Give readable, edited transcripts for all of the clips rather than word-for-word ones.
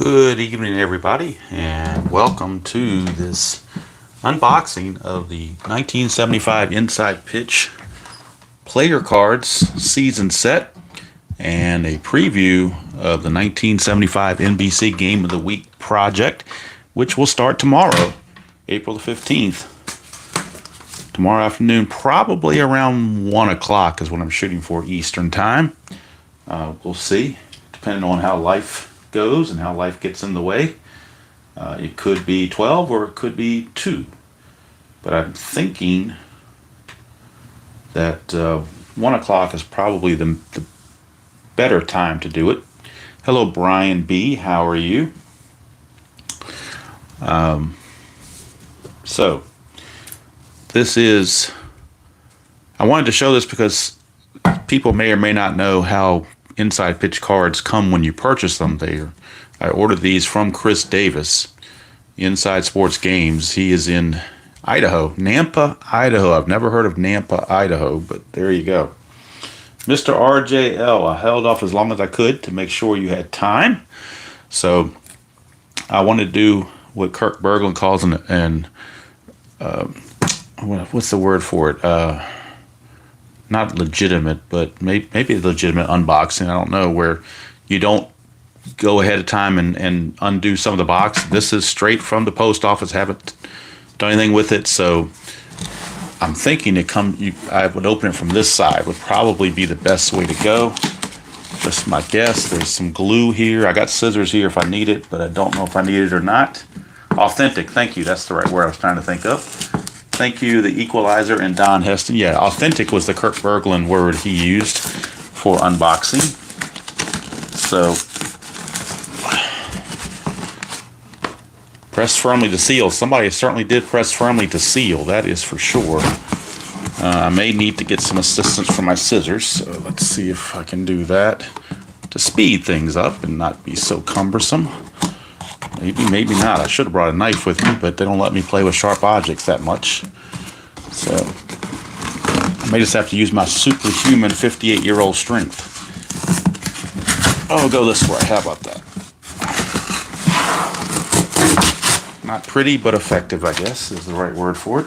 Good evening, everybody, and welcome to this unboxing of the 1975 Inside Pitch Player Cards Season Set and a preview of the 1975 NBC Game of the Week project, which will start tomorrow, April the 15th. Tomorrow afternoon, probably around 1 o'clock is what I'm shooting for Eastern Time. We'll see, depending on how life goes and how life gets in the way. It could be 12 or it could be 2. But I'm thinking that 1 o'clock is probably the better time to do it. Hello, Brian B. How are you? So, this is... I wanted to show this because people may or may not know how Inside Pitch cards come when you purchase them. I ordered these from Chris Davis, Inside Sports Games. He is in Idaho, Nampa, Idaho. I've never heard of Nampa, Idaho, but there you go. Mr. RJL, I held off as long as I could to make sure you had time. So I wanted to do what Kirk Berglund calls what's the word for it? Not legitimate, but maybe a legitimate unboxing. I don't know, where you don't go ahead of time and undo some of the box. This is straight from the post office. Haven't done anything with it, so I'm thinking I would open it from this side. Would probably be the best way to go. Just my guess. There's some glue here. I got scissors here if I need it, but I don't know if I need it or not. Authentic. Thank you. That's the right word I was trying to think of. Thank you, the Equalizer and Don Heston. Yeah, authentic was the Kirk Berglund word he used for unboxing. So, press firmly to seal. Somebody certainly did press firmly to seal, that is for sure. I may need to get some assistance from my scissors, so let's see if I can do that to speed things up and not be so cumbersome. Maybe not. I should have brought a knife with me, but they don't let me play with sharp objects that much. So I may just have to use my superhuman 58-year-old strength. I'll go this way. How about that? Not pretty, but effective, I guess, is the right word for it.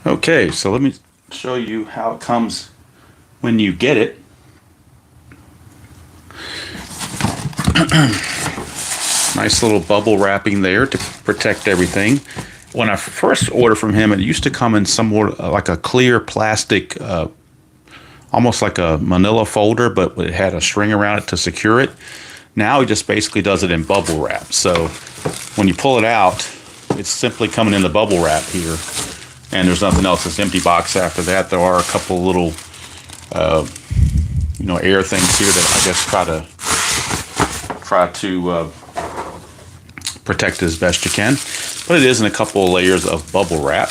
Okay, so let me show you how it comes when you get it. Nice little bubble wrapping there to protect everything. When I first ordered from him, it used to come in somewhat like a clear plastic, almost like a manila folder, but it had a string around it to secure it. Now he just basically does it in bubble wrap. So when you pull it out, it's simply coming in the bubble wrap here. And there's nothing else. It's an empty box after that. There are a couple little, air things here that I guess try to protect it as best you can, but it is in a couple of layers of bubble wrap,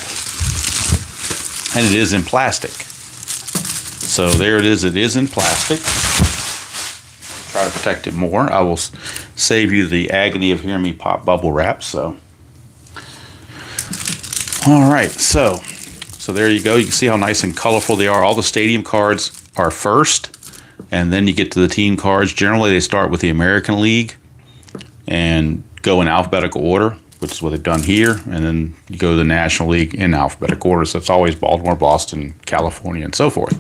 and it is in plastic. So there it is. It is in plastic. Try to protect it more. I will save you the agony of hearing me pop bubble wrap. So, all right. So there you go. You can see how nice and colorful they are. All the stadium cards are first, and then you get to the team cards. Generally, they start with the American League and go in alphabetical order, which is what they've done here, and then you go to the National League in alphabetical order. So it's always Baltimore, Boston, California, and so forth.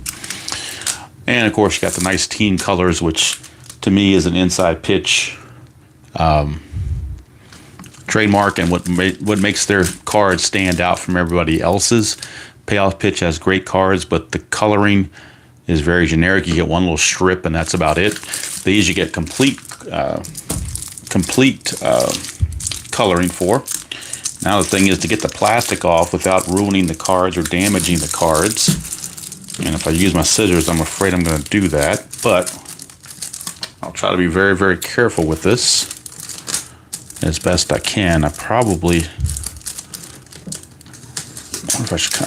And of course, you got the nice team colors, which to me is an Inside Pitch trademark, and what makes their cards stand out from everybody else's. Payoff Pitch has great cards, but the coloring is very generic. You get one little strip, and that's about it. These you get complete coloring for. Now the thing is to get the plastic off without ruining the cards or damaging the cards. And if I use my scissors, I'm afraid I'm going to do that. But I'll try to be very, very careful with this as best I can. I probably...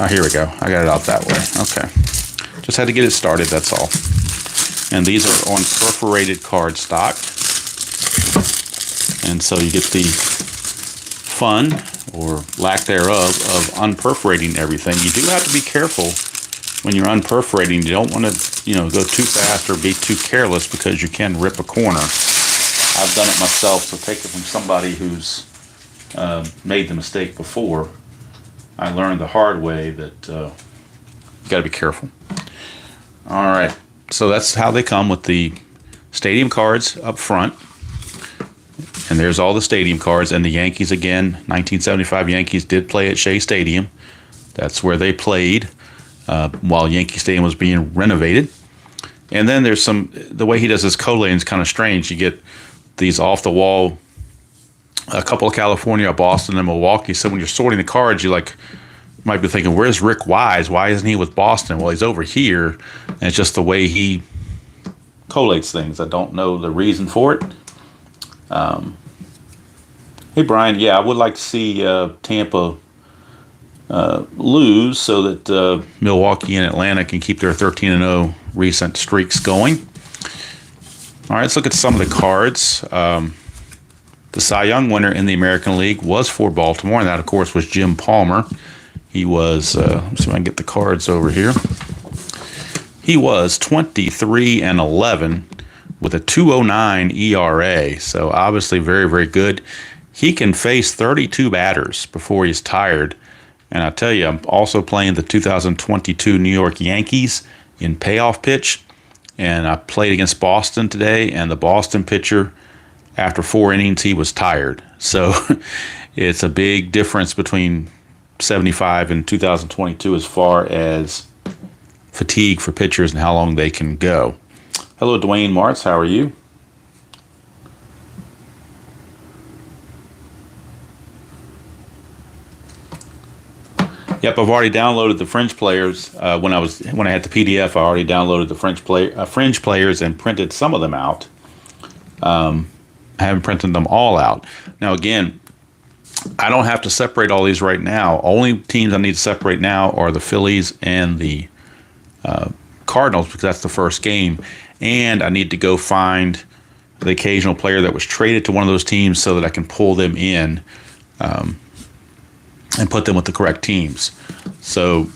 here we go. I got it out that way. Okay. Just had to get it started, that's all. And these are on perforated cardstock. And so you get the fun, or lack thereof, of unperforating everything. You do have to be careful when you're unperforating. You don't want to, go too fast or be too careless, because you can rip a corner. I've done it myself, so take it from somebody who's made the mistake before. I learned the hard way that you got to be careful. All right, so that's how they come with the stadium cards up front. And there's all the stadium cards. And the Yankees, again, 1975 Yankees did play at Shea Stadium. That's where they played while Yankee Stadium was being renovated. And then there's the way he does his collating is kind of strange. You get these off the wall, a couple of California, Boston, and Milwaukee. So when you're sorting the cards, you might be thinking, where's Rick Wise? Why isn't he with Boston? Well, he's over here. And it's just the way he collates things. I don't know the reason for it. Hey, Brian, yeah, I would like to see Tampa lose so that Milwaukee and Atlanta can keep their 13-0 recent streaks going. All right, let's look at some of the cards. The Cy Young winner in the American League was for Baltimore, and that, of course, was Jim Palmer. He was, let's see if I can get the cards over here. He was 23-11 with a 2.09 ERA, so obviously very, very good. He can face 32 batters before he's tired. And I tell you, I'm also playing the 2022 New York Yankees in payoff pitch. And I played against Boston today, and the Boston pitcher, after 4 innings, he was tired. So it's a big difference between 75 and 2022 as far as fatigue for pitchers and how long they can go. Hello, Dwayne Martz. How are you? Yep, I've already downloaded the Fringe Players. When I had the PDF, I already downloaded the Fringe Players and printed some of them out. I haven't printed them all out. Now, again, I don't have to separate all these right now. Only teams I need to separate now are the Phillies and the Cardinals, because that's the first game. And I need to go find the occasional player that was traded to one of those teams so that I can pull them in and put them with the correct teams. So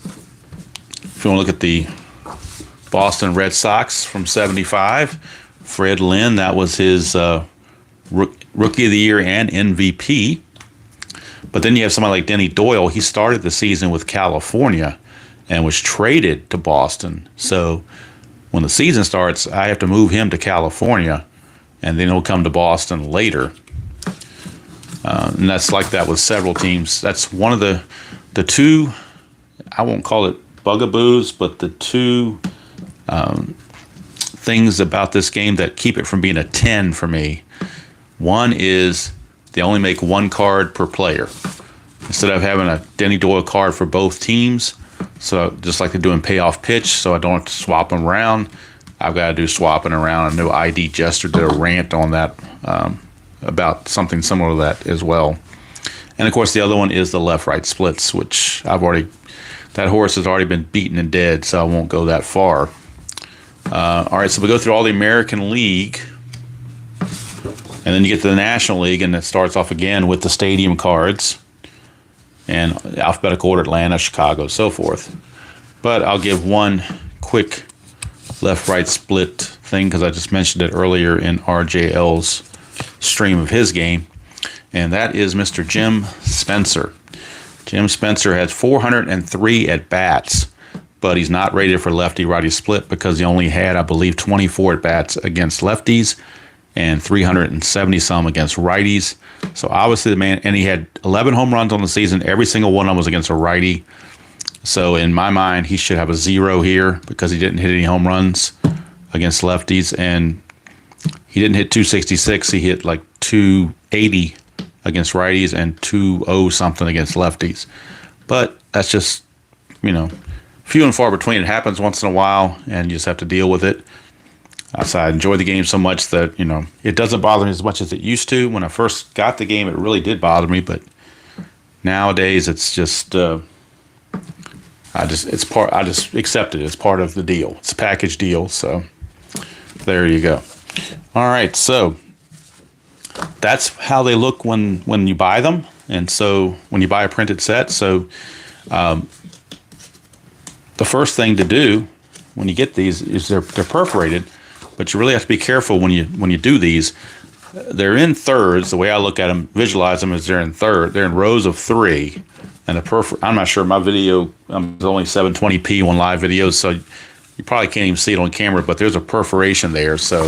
if you want to look at the Boston Red Sox from 75, Fred Lynn, that was his Rookie of the Year and MVP. But then you have somebody like Denny Doyle. He started the season with California and was traded to Boston. So when the season starts, I have to move him to California, and then he'll come to Boston later. And that's like that with several teams. That's one of the two, I won't call it bugaboos, but the two things about this game that keep it from being a 10 for me. One is they only make one card per player. Instead of having a Denny Doyle card for both teams, so just like they do in payoff pitch, so I don't have to swap them around, I've got to do swapping around. I know ID Jester did a rant on that about something similar to that as well. And of course, the other one is the left-right splits, which that horse has already been beaten and dead, so I won't go that far. All right, so we go through all the American League, and then you get to the National League, and it starts off again with the stadium cards and alphabetical order: Atlanta, Chicago, so forth. But I'll give one quick left-right split thing because I just mentioned it earlier in RJL's stream of his game, and that is Mr. Jim Spencer. Jim Spencer has 403 at-bats, but he's not rated for lefty-righty split because he only had, I believe, 24 at-bats against lefties and 370-some against righties. So obviously the man, and he had 11 home runs on the season. Every single one of them was against a righty. So in my mind, he should have a 0 here because he didn't hit any home runs against lefties, and he didn't hit 266. He hit like 280 against righties and 2-0 something against lefties. But that's just, few and far between. It happens once in a while, and you just have to deal with it. So I enjoy the game so much that, it doesn't bother me as much as it used to. When I first got the game, it really did bother me, but nowadays it's just, I just accept it. It's part of the deal. It's a package deal, so there you go. All right, so that's how they look when you buy them, and so when you buy a printed set. So the first thing to do when you get these is they're perforated, but you really have to be careful when you do these. they're in thirds. The way I look at them, visualize them, is they're in third. They're in rows of three, and I'm not sure. My video is only 720p on live videos, so you probably can't even see it on camera. But there's a perforation there, so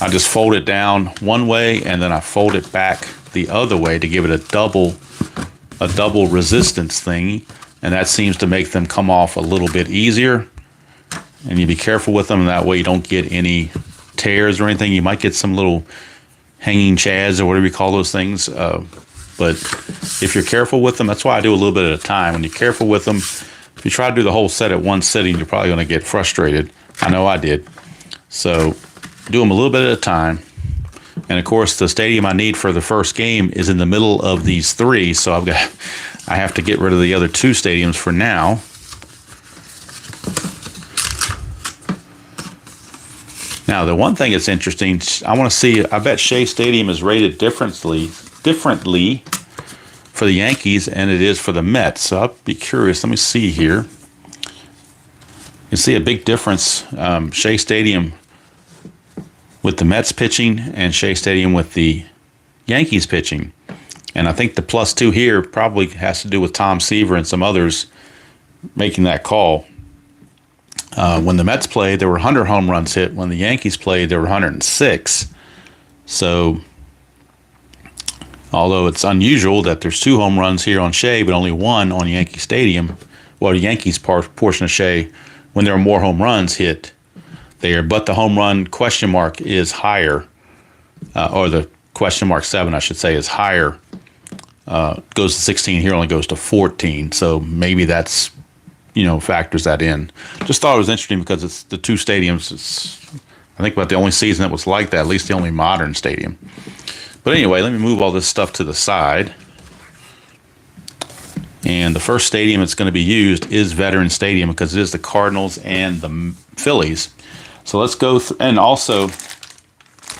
I just fold it down one way, and then I fold it back the other way to give it a double resistance thing, and that seems to make them come off a little bit easier. And you be careful with them, and that way you don't get any tears or anything. You might get some little hanging chads or whatever you call those things. But if you're careful with them, that's why I do a little bit at a time. When you're careful with them, if you try to do the whole set at one sitting, you're probably going to get frustrated. I know I did. So do them a little bit at a time. And of course, the stadium I need for the first game is in the middle of these three. So I have to get rid of the other two stadiums for now. Now, the one thing that's interesting, I want to see, I bet Shea Stadium is rated differently for the Yankees than it is for the Mets. So I'll be curious. Let me see here. You can see a big difference. Shea Stadium with the Mets pitching and Shea Stadium with the Yankees pitching. And I think the +2 here probably has to do with Tom Seaver and some others making that call. When the Mets played, there were 100 home runs hit. When the Yankees played, there were 106. So, although it's unusual that there's 2 home runs here on Shea, but only 1 on Yankee Stadium, well, the Yankees portion of Shea, when there are more home runs hit there, but the home run question mark is higher, or the question mark 7, I should say, is higher. Goes to 16 here, only goes to 14. So maybe that's, factors that in. Just thought it was interesting because it's the two stadiums. It's, I think, about the only season that was like that, at least the only modern stadium. But anyway, let me move all this stuff to the side. And the first stadium that's going to be used is Veterans Stadium because it is the Cardinals and the Phillies. So let's go and also,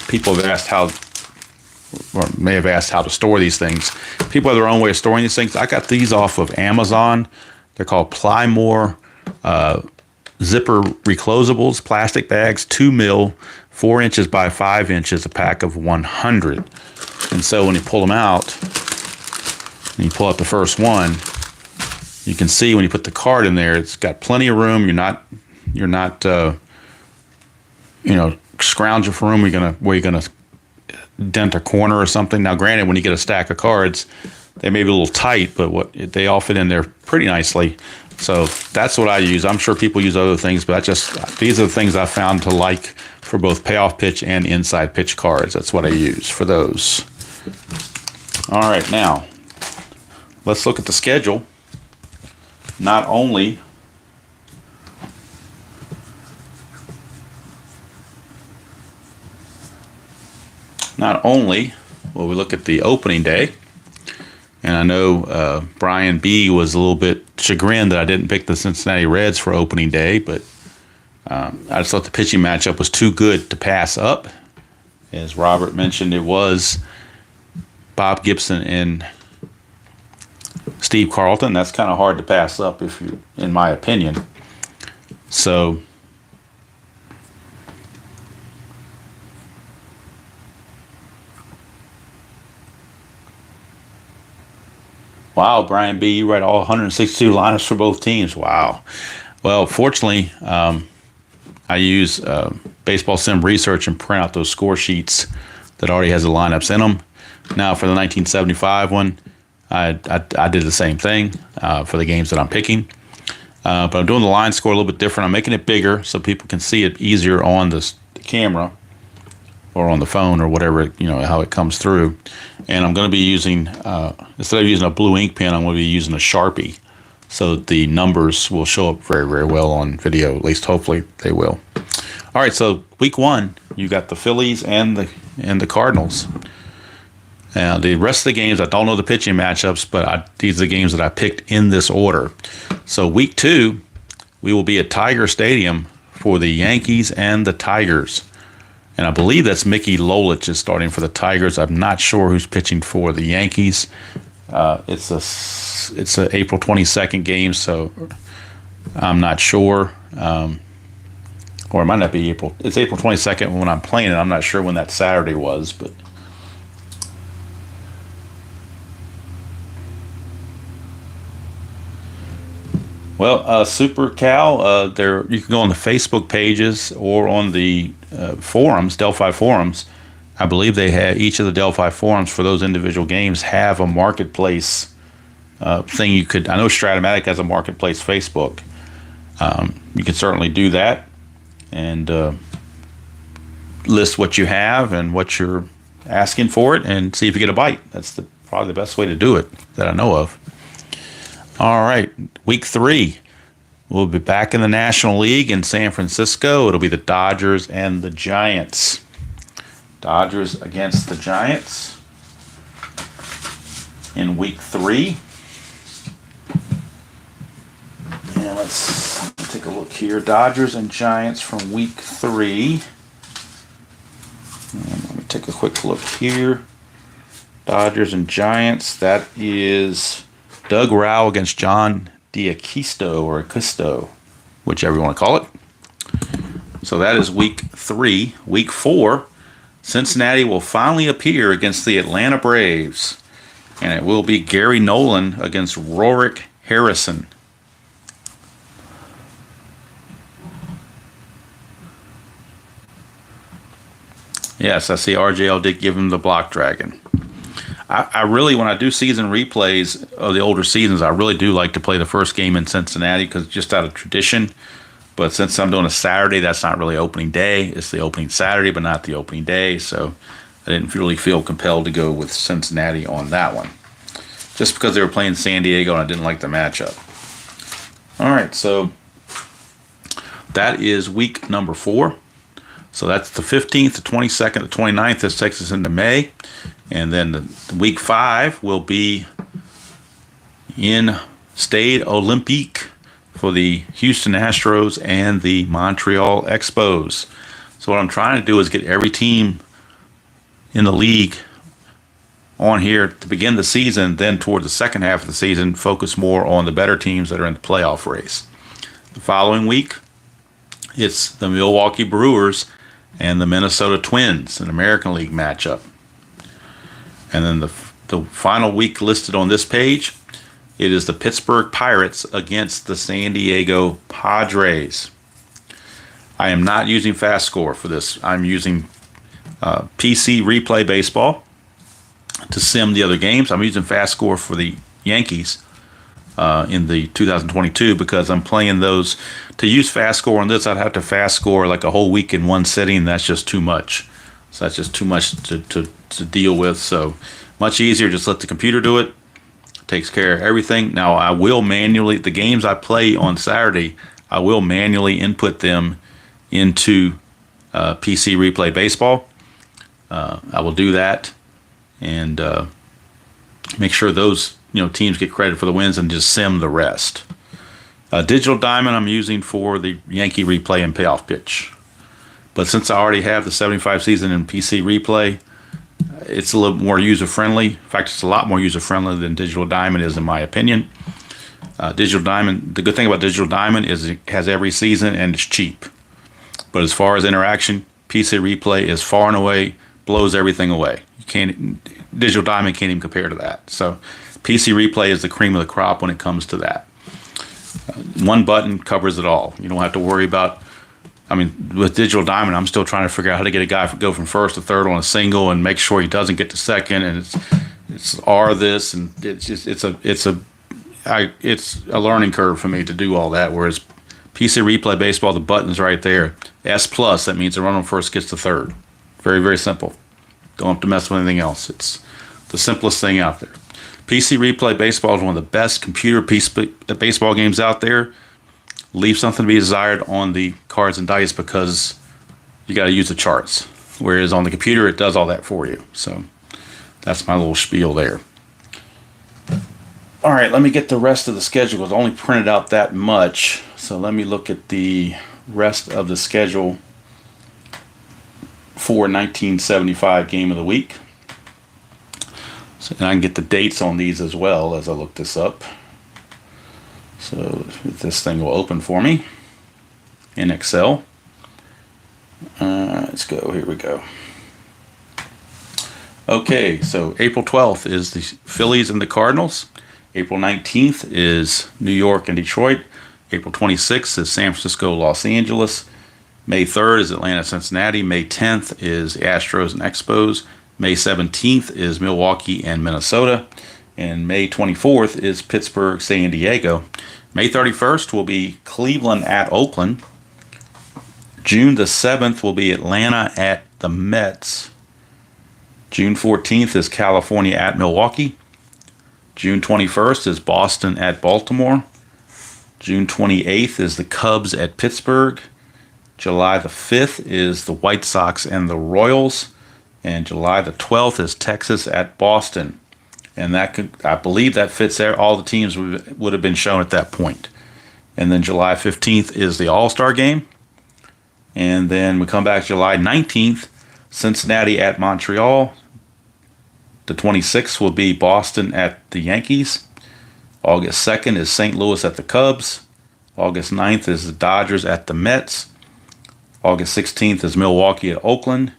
people have asked how, or may have asked how to store these things. People have their own way of storing these things. I got these off of Amazon. They're called Plymore zipper reclosables, plastic bags, 2 mil, 4 inches by 5 inches, a pack of 100. And so when you pull them out, and you pull out the first one, you can see when you put the card in there, it's got plenty of room. You're not scrounging for room. Where you're gonna dent a corner or something. Now, granted, when you get a stack of cards, they may be a little tight, but they all fit in there pretty nicely. So that's what I use. I'm sure people use other things, but these are the things I found to like for both payoff pitch and inside pitch cards. That's what I use for those. All right, now let's look at the schedule. Not only will we look at the opening day, and I know Brian B. was a little bit chagrined that I didn't pick the Cincinnati Reds for opening day, but I just thought the pitching matchup was too good to pass up. As Robert mentioned, it was Bob Gibson and Steve Carlton. That's kind of hard to pass up, in my opinion. So wow, Brian B., you write all 162 lineups for both teams. Wow. Well, fortunately, I use Baseball Sim Research and print out those score sheets that already has the lineups in them. Now, for the 1975 one, I did the same thing for the games that I'm picking. But I'm doing the line score a little bit different. I'm making it bigger so people can see it easier on the camera or on the phone or whatever, how it comes through. And I'm going to be using, instead of using a blue ink pen, I'm going to be using a Sharpie. So the numbers will show up very, very well on video. At least hopefully they will. All right, so week 1, you got the Phillies and the Cardinals. Now, the rest of the games, I don't know the pitching matchups, but these are the games that I picked in this order. So week 2, we will be at Tiger Stadium for the Yankees and the Tigers. And I believe that's Mickey Lolich is starting for the Tigers. I'm not sure who's pitching for the Yankees. It's a April 22nd game, so I'm not sure. Or it might not be April. It's April 22nd when I'm playing it. I'm not sure when that Saturday was, but Well, Super Cal, there you can go on the Facebook pages or on the forums, Delphi forums. I believe they have each of the Delphi forums for those individual games have a marketplace thing. You could, I know Stratomatic has a marketplace Facebook. You can certainly do that and list what you have and what you're asking for it, and see if you get a bite. That's probably the best way to do it that I know of. All right, week 3. We'll be back in the National League in San Francisco. It'll be the Dodgers and the Giants. Dodgers against the Giants in week 3. And let's take a look here. Dodgers and Giants from week 3. And let me take a quick look here. Dodgers and Giants. That is Doug Rao against John D'Aquisto or Aquisto, whichever you want to call it. So that is week 3. Week 4, Cincinnati will finally appear against the Atlanta Braves. And it will be Gary Nolan against Rorik Harrison. Yes, I see RJL did give him the block dragon. I really, when I do season replays of the older seasons, I really do like to play the first game in Cincinnati because just out of tradition. But since I'm doing a Saturday, that's not really opening day. It's the opening Saturday, but not the opening day. So I didn't really feel compelled to go with Cincinnati on that one. Just because they were playing San Diego and I didn't like the matchup. All right, so that is week number 4. So that's the 15th, the 22nd, the 29th. This takes us into May. And then the week 5 will be in Stade Olympique for the Houston Astros and the Montreal Expos. So what I'm trying to do is get every team in the league on here to begin the season. Then toward the second half of the season, focus more on the better teams that are in the playoff race. The following week, it's the Milwaukee Brewers and the Minnesota Twins, an American League matchup. And then the final week listed on this page, it is the Pittsburgh Pirates against the San Diego Padres. I am not using Fast Score for this. I'm using PC Replay Baseball to sim the other games. I'm using Fast Score for the Yankees in the 2022 because I'm playing those. To use Fast Score on this, I'd have to Fast Score like a whole week in one sitting. That's just too much. So that's just too much to deal with. So much easier, just let the computer do it. Takes care of everything. Now I will manually, the games I play on Saturday, I will manually input them into PC Replay Baseball. I will do that and make sure those teams get credit for the wins and just sim the rest. Digital Diamond I'm using for the Yankee Replay and Payoff Pitch. But since I already have the 75 season in PC Replay, it's a little more user-friendly. In fact, it's a lot more user-friendly than Digital Diamond is, in my opinion. Digital Diamond, the good thing about Digital Diamond is it has every season and it's cheap. But as far as interaction, PC Replay is far and away, blows everything away. Digital Diamond can't even compare to that. So PC Replay is the cream of the crop when it comes to that. One button covers it all. You don't have to worry about, with Digital Diamond, I'm still trying to figure out how to get a guy to go from first to third on a single and make sure he doesn't get to second, and it's R this, and it's a learning curve for me to do all that. Whereas PC Replay Baseball, the button's right there. S plus, that means the runner on first gets to third. Very, very simple. Don't have to mess with anything else. It's the simplest thing out there. PC Replay Baseball is one of the best computer baseball games out there. Leave something to be desired on the cards and dice because you got to use the charts. Whereas on the computer, it does all that for you. So that's my little spiel there. All right, let me get the rest of the schedule because I only printed out that much. So let me look at the rest of the schedule for 1975 Game of the Week. So, and I can get the dates on these as well as I look this up. So this thing will open for me in Excel. Let's go. Here we go. Okay, so April 12th is the Phillies and the Cardinals. April 19th is New York and Detroit. April 26th is San Francisco, Los Angeles. May 3rd is Atlanta, Cincinnati. May 10th is Astros and Expos. May 17th is Milwaukee and Minnesota. And May 24th is Pittsburgh, San Diego. May 31st will be Cleveland at Oakland. June the 7th will be Atlanta at the Mets. June 14th is California at Milwaukee. June 21st is Boston at Baltimore. June 28th is the Cubs at Pittsburgh. July the 5th is the White Sox and the Royals. And July the 12th is Texas at Boston. And I believe that fits there. All the teams would have been shown at that point. And then July 15th is the All-Star game. And then we come back July 19th, Cincinnati at Montreal. The 26th will be Boston at the Yankees. August 2nd is St. Louis at the Cubs. August 9th is the Dodgers at the Mets. August 16th is Milwaukee at Oakland.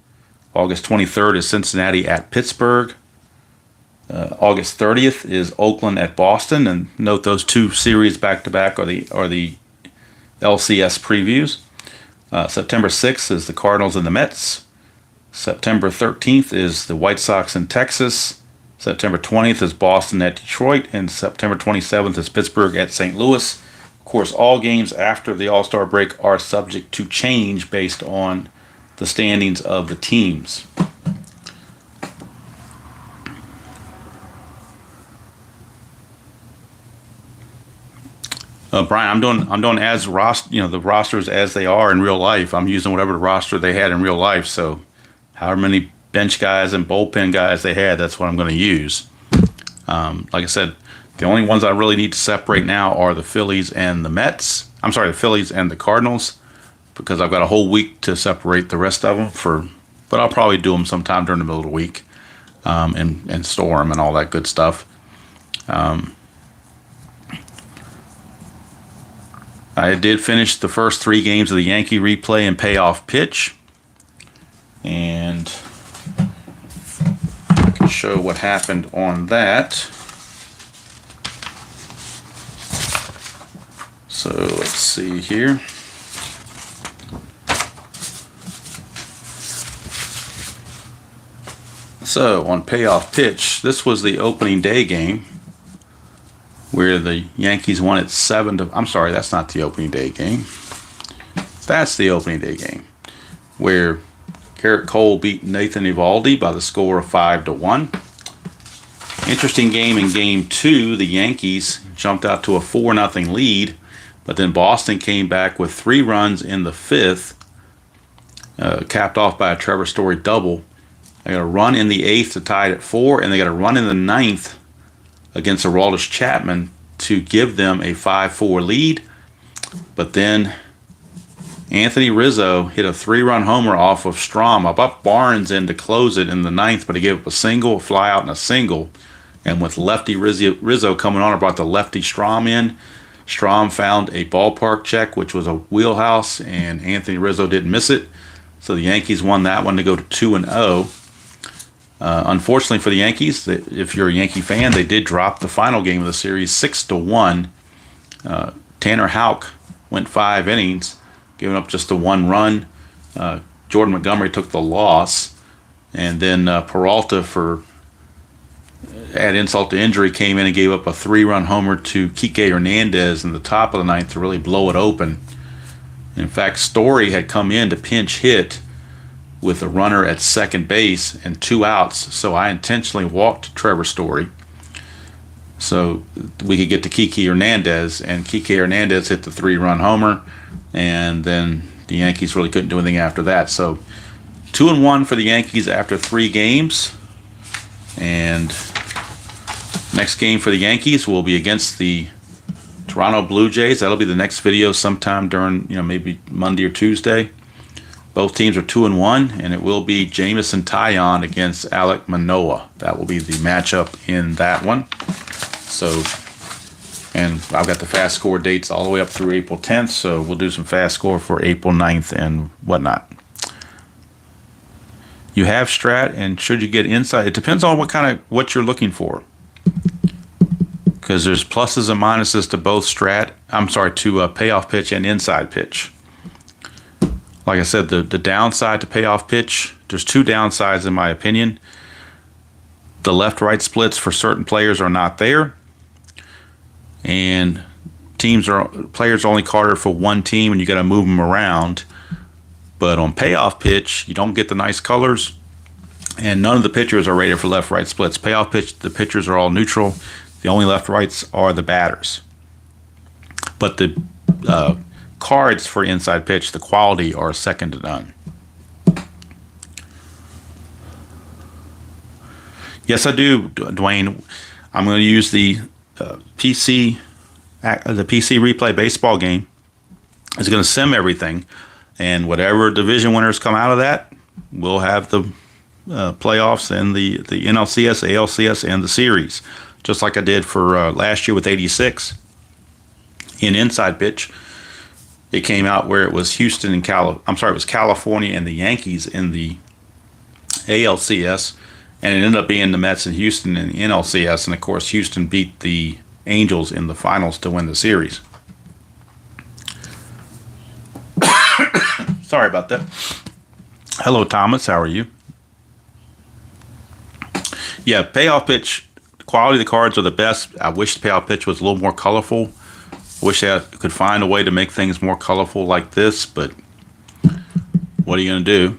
August 23rd is Cincinnati at Pittsburgh. August 30th is Oakland at Boston. And note those two series back-to-back are the LCS previews. September 6th is the Cardinals and the Mets. September 13th is the White Sox in Texas. September 20th is Boston at Detroit. And September 27th is Pittsburgh at St. Louis. Of course, all games after the All-Star break are subject to change based on the standings of the teams. Brian, I'm doing as the rosters as they are in real life. I'm using whatever the roster they had in real life. So, however many bench guys and bullpen guys they had, that's what I'm going to use. Like I said, the only ones I really need to separate now are the Phillies and the Mets. I'm sorry, the Phillies and the Cardinals, because I've got a whole week to separate the rest of them but I'll probably do them sometime during the middle of the week, and store them and all that good stuff. I did finish the first 3 games of the Yankee replay and payoff pitch, and I can show what happened on that. So let's see here. So on payoff pitch, this was the opening day game where the Yankees won at 7-. I'm sorry, that's not the opening day game. That's the opening day game where Garrett Cole beat Nathan Eovaldi by the score of 5-1. Interesting game in Game 2. The Yankees jumped out to a 4-0 lead, but then Boston came back with 3 runs in the 5th, capped off by a Trevor Story double. They got a run in the 8th to tie it at 4, and they got a run in the 9th against Aroldis Chapman to give them a 5-4 lead. But then Anthony Rizzo hit a 3-run homer off of Strahm. I brought Barnes in to close it in the 9th, but he gave up a single, a fly out, and a single. And with lefty Rizzo coming on, I brought the lefty Strahm in. Strahm found a ballpark check, which was a wheelhouse, and Anthony Rizzo didn't miss it. So the Yankees won that one to go to 2-0. Unfortunately for the Yankees, if you're a Yankee fan, they did drop the final game of the series 6-1. Tanner Houck went 5 innings, giving up just the 1 run. Jordan Montgomery took the loss, and then Peralta, for add insult to injury, came in and gave up a 3-run homer to Kike Hernandez in the top of the 9th to really blow it open. In fact, Story had come in to pinch hit with a runner at second base and 2 outs, so I intentionally walked Trevor Story so we could get to Kike Hernandez, and Kike Hernandez hit the 3-run homer, and then the Yankees really couldn't do anything after that. So 2-1 for the Yankees after 3 games, and next game for the Yankees will be against the Toronto Blue Jays. That'll be the next video sometime during, maybe Monday or Tuesday. Both teams are 2-1, and it will be Jamison Taillon against Alek Manoah. That will be the matchup in that one. So, and I've got the fast score dates all the way up through April 10th, so we'll do some fast score for April 9th and whatnot. You have strat, and should you get insight? It depends on what you're looking for. because there's pluses and minuses to both to payoff pitch and inside pitch. Like I said, the downside to payoff pitch, there's two downsides in my opinion. The left-right splits for certain players are not there, and players are only carded for one team, and you got to move them around. But on payoff pitch, you don't get the nice colors, and none of the pitchers are rated for left-right splits. Payoff pitch, the pitchers are all neutral. The only left-rights are the batters. But the cards for inside pitch, the quality are second to none. Yes, I do, Dwayne. I'm going to use the PC replay baseball game. It's going to sim everything, and whatever division winners come out of that, we'll have the playoffs and the NLCS, ALCS, and the series, just like I did for last year with 86 in inside pitch. It came out where it was Houston and it was California and the Yankees in the ALCS, and it ended up being the Mets and Houston in the NLCS, and of course Houston beat the Angels in the finals to win the series. Sorry about that. Hello, Thomas. How are you? Yeah, payoff pitch, quality of the cards are the best. I wish the payoff pitch was a little more colorful. Wish I could find a way to make things more colorful like this, but what are you going to do?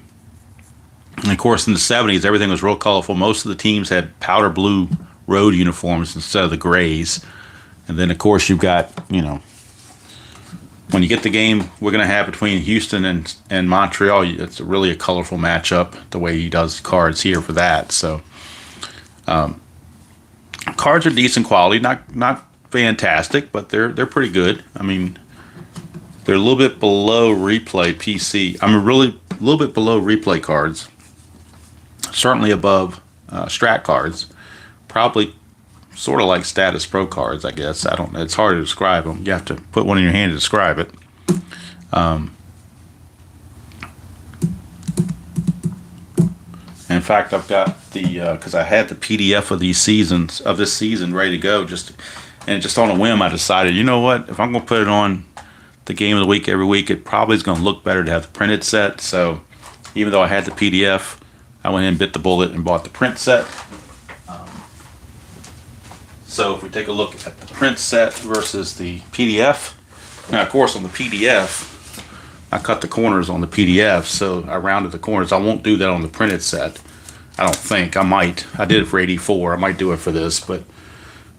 And of course, in the 70s, everything was real colorful. Most of the teams had powder blue road uniforms instead of the grays. And then, of course, you've got, when you get the game we're going to have between Houston and Montreal, it's really a colorful matchup, the way he does cards here for that. So, cards are decent quality, not fantastic, but they're pretty good. I mean, they're a little bit below replay PC. Really a little bit below replay cards. Certainly above strat cards. Probably sort of like status pro cards, I guess. I don't know. It's hard to describe them. You have to put one in your hand to describe it. In fact, I've got because I had the PDF of this season ready to go. Just on a whim, I decided, you know what? If I'm going to put it on the game of the week every week, it probably is going to look better to have the printed set. So even though I had the PDF, I went ahead and bit the bullet and bought the print set. So if we take a look at the print set versus the PDF, now of course on the PDF, I cut the corners on the PDF, so I rounded the corners. I won't do that on the printed set. I don't think. I might. I did it for 84. I might do it for this, but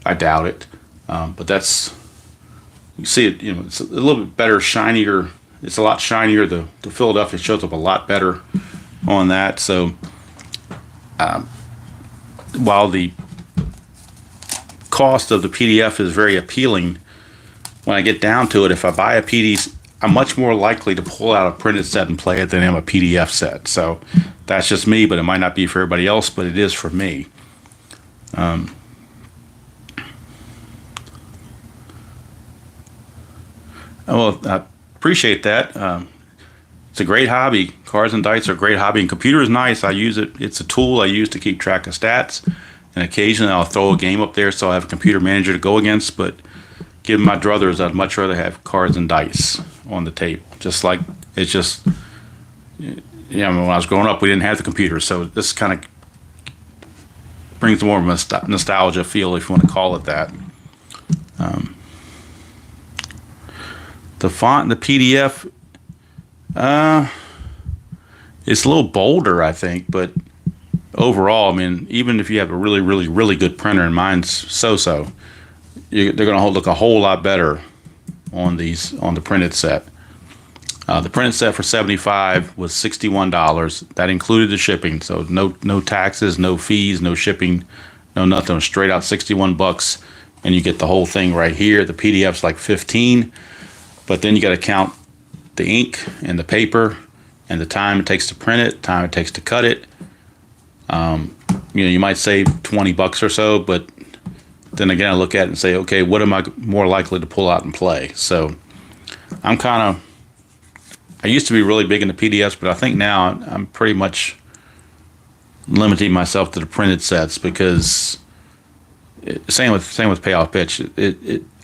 I doubt it. But that's, you see it, it's a little bit better, shinier. It's a lot shinier. The Philadelphia shows up a lot better on that. So while the cost of the PDF is very appealing, when I get down to it, if I buy a PD, I'm much more likely to pull out a printed set and play it than I am a PDF set. So that's just me, but it might not be for everybody else, but it is for me. Well, I appreciate that. It's a great hobby. Cards and dice are a great hobby, and computer is nice. I use it. It's a tool I use to keep track of stats, and occasionally I'll throw a game up there so I have a computer manager to go against, but given my druthers, I'd much rather have cards and dice on the table. Just like, it's just, when I was growing up, we didn't have the computer, so this kind of brings more of a nostalgia feel, if you want to call it that. The font in the PDF, it's a little bolder, I think, but overall, I mean, even if you have a really, really, really good printer, and mine's so-so, they're going to look a whole lot better on the printed set. The printed set for $75 was $61. That included the shipping, so no taxes, no fees, no shipping, no nothing. Straight out $61, and you get the whole thing right here. The PDF's like $15, but then you got to count the ink and the paper and the time it takes to print it, time it takes to cut it. You might save $20 or so, but then again, I look at it and say, okay, what am I more likely to pull out and play? So I used to be really big into PDFs, but I think now I'm pretty much limiting myself to the printed sets, because Same with payoff pitch.